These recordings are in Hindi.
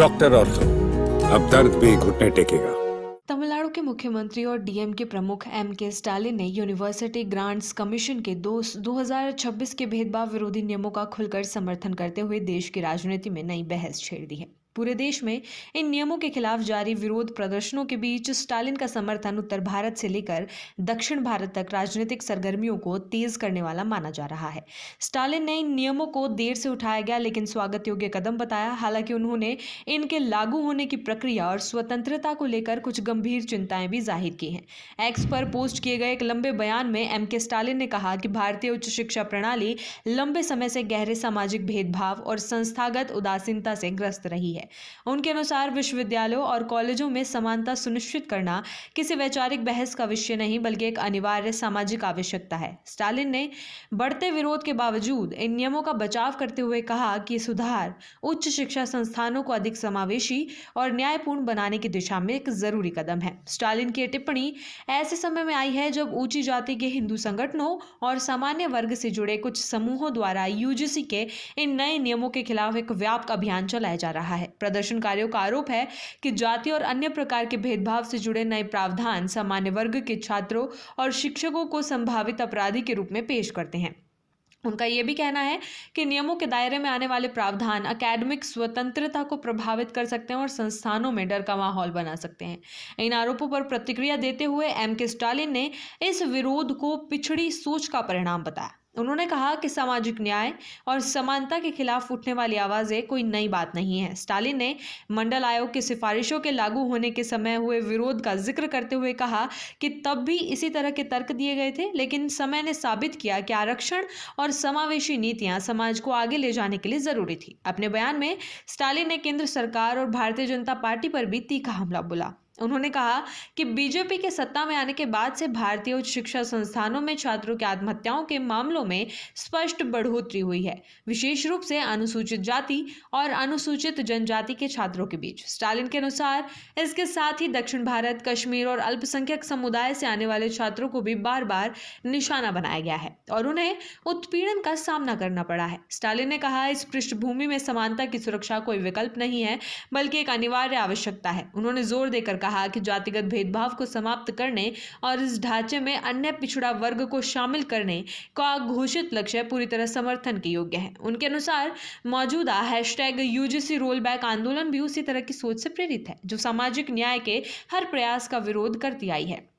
डॉक्टर ऑर्थो, अब दर्द भी घुटने टेकेगा। तमिलनाडु के मुख्यमंत्री और डीएम के प्रमुख एम.के. स्टालिन ने यूनिवर्सिटी ग्रांट्स कमीशन के 2026 के भेदभाव विरोधी नियमों का खुलकर समर्थन करते हुए देश की राजनीति में नई बहस छेड़ दी है। पूरे देश में इन नियमों के खिलाफ जारी विरोध प्रदर्शनों के बीच स्टालिन का समर्थन उत्तर भारत से लेकर दक्षिण भारत तक राजनीतिक सरगर्मियों को तेज करने वाला माना जा रहा है। स्टालिन ने इन नियमों को देर से उठाया गया लेकिन स्वागत योग्य कदम बताया। हालांकि उन्होंने इनके लागू होने की प्रक्रिया और स्वतंत्रता को लेकर कुछ गंभीर चिंताएं भी जाहिर की हैं। एक्स पर पोस्ट किए गए एक लंबे बयान में एम.के. स्टालिन ने कहा कि भारतीय उच्च शिक्षा प्रणाली लंबे समय से गहरे सामाजिक भेदभाव और संस्थागत उदासीनता से ग्रस्त रही है। उनके अनुसार विश्वविद्यालयों और कॉलेजों में समानता सुनिश्चित करना किसी वैचारिक बहस का विषय नहीं बल्कि एक अनिवार्य सामाजिक आवश्यकता है। स्टालिन ने बढ़ते विरोध के बावजूद इन नियमों का बचाव करते हुए कहा कि सुधार उच्च शिक्षा संस्थानों को अधिक समावेशी और न्यायपूर्ण बनाने की दिशा में एक जरूरी कदम है। स्टालिन की टिप्पणी ऐसे समय में आई है जब ऊंची जाति के हिंदू संगठनों और सामान्य वर्ग से जुड़े कुछ समूहों द्वारा यूजीसी के इन नए नियमों के खिलाफ एक व्यापक अभियान चलाया जा रहा है। प्रदर्शनकारियों का आरोप है कि जाति और अन्य प्रकार के भेदभाव से जुड़े नए प्रावधान सामान्य वर्ग के छात्रों और शिक्षकों को संभावित अपराधी के रूप में पेश करते हैं। उनका यह भी कहना है कि नियमों के दायरे में आने वाले प्रावधान अकेडमिक स्वतंत्रता को प्रभावित कर सकते हैं और संस्थानों में डर का माहौल बना सकते हैं। इन आरोपों पर प्रतिक्रिया देते हुए एम.के. स्टालिन ने इस विरोध को पिछड़ी सोच का परिणाम बताया। उन्होंने कहा कि सामाजिक न्याय और समानता के खिलाफ उठने वाली आवाजें कोई नई बात नहीं है। स्टालिन ने मंडल आयोग की सिफारिशों के लागू होने के समय हुए विरोध का जिक्र करते हुए कहा कि तब भी इसी तरह के तर्क दिए गए थे, लेकिन समय ने साबित किया कि आरक्षण और समावेशी नीतियां समाज को आगे ले जाने के लिए जरूरी थी। अपने बयान में स्टालिन ने केंद्र सरकार और भारतीय जनता पार्टी पर भी तीखा हमला बोला। उन्होंने कहा कि बीजेपी के सत्ता में आने के बाद से भारतीय उच्च शिक्षा संस्थानों में छात्रों की आत्महत्याओं के मामलों में स्पष्ट बढ़ोतरी हुई है, विशेष रूप से अनुसूचित जाति और अनुसूचित जनजाति के छात्रों के बीच। स्टालिन के अनुसार इसके साथ ही दक्षिण भारत, कश्मीर और अल्पसंख्यक समुदाय से आने वाले छात्रों को भी बार बार निशाना बनाया गया है और उन्हें उत्पीड़न का सामना करना पड़ा है। स्टालिन ने कहा, इस पृष्ठभूमि में समानता की सुरक्षा कोई विकल्प नहीं है बल्कि एक अनिवार्य आवश्यकता है। उन्होंने जोर देकर कहा कि जातिगत भेदभाव को समाप्त करने और इस ढांचे में अन्य पिछड़ा वर्ग को शामिल करने का घोषित लक्ष्य पूरी तरह समर्थन के योग्य है। उनके अनुसार मौजूदा #UGC रोल बैक आंदोलन भी उसी तरह की सोच से प्रेरित है, जो सामाजिक न्याय के हर प्रयास का विरोध करती आई है।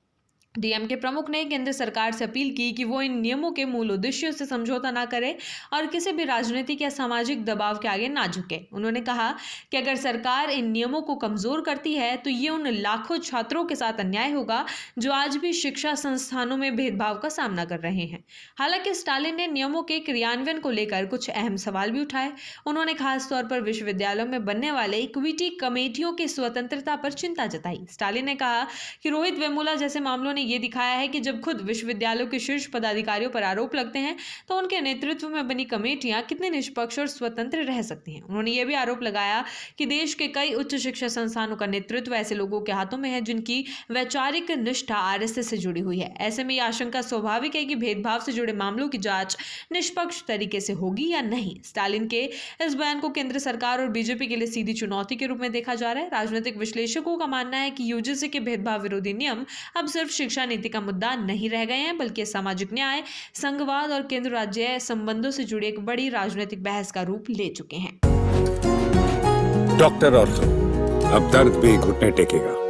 डीएम के प्रमुख ने केंद्र सरकार से अपील की कि वो इन नियमों के मूल उद्देश्यों से समझौता ना करे और किसी भी राजनीतिक या सामाजिक दबाव के आगे ना झुके। उन्होंने कहा कि अगर सरकार इन नियमों को कमजोर करती है तो ये उन लाखों छात्रों के साथ अन्याय होगा जो आज भी शिक्षा संस्थानों में भेदभाव का सामना कर रहे हैं। हालांकि स्टालिन ने नियमों के क्रियान्वयन को लेकर कुछ अहम सवाल भी उठाए। उन्होंने खासतौर पर विश्वविद्यालयों में बनने वाले इक्विटी कमेटियों की स्वतंत्रता पर चिंता जताई। स्टालिन ने कहा कि रोहित वेमुला जैसे मामलों ने ये दिखाया है कि जब खुद विश्वविद्यालयों के शीर्ष पदाधिकारियों पर आरोप लगते हैं तो उनके नेतृत्व में बनी कमेटियां कितने निष्पक्ष और स्वतंत्र रह सकती हैं। उन्होंने यह भी आरोप लगाया कि देश के कई उच्च शिक्षा संस्थानों का नेतृत्व ऐसे लोगों के हाथों में है जिनकी वैचारिक निष्ठा आरएसएस से जुड़ी हुई है। ऐसे में यह आशंका स्वाभाविक है कि भेदभाव से जुड़े मामलों की जांच निष्पक्ष तरीके से होगी या नहीं। स्टालिन के इस बयान को केंद्र सरकार और बीजेपी के लिए सीधी चुनौती के रूप में देखा जा रहा है। राजनीतिक विश्लेषकों का मानना है कि यूजीसी के भेदभाव विरोधी नियम अब सिर्फ शिक्षा नीति का मुद्दा नहीं रह गए हैं बल्कि सामाजिक न्याय, संघवाद और केंद्र राज्य संबंधों से जुड़ी एक बड़ी राजनीतिक बहस का रूप ले चुके हैं। डॉक्टर ऑर्थो, अब दर्द भी घुटने टेकेगा।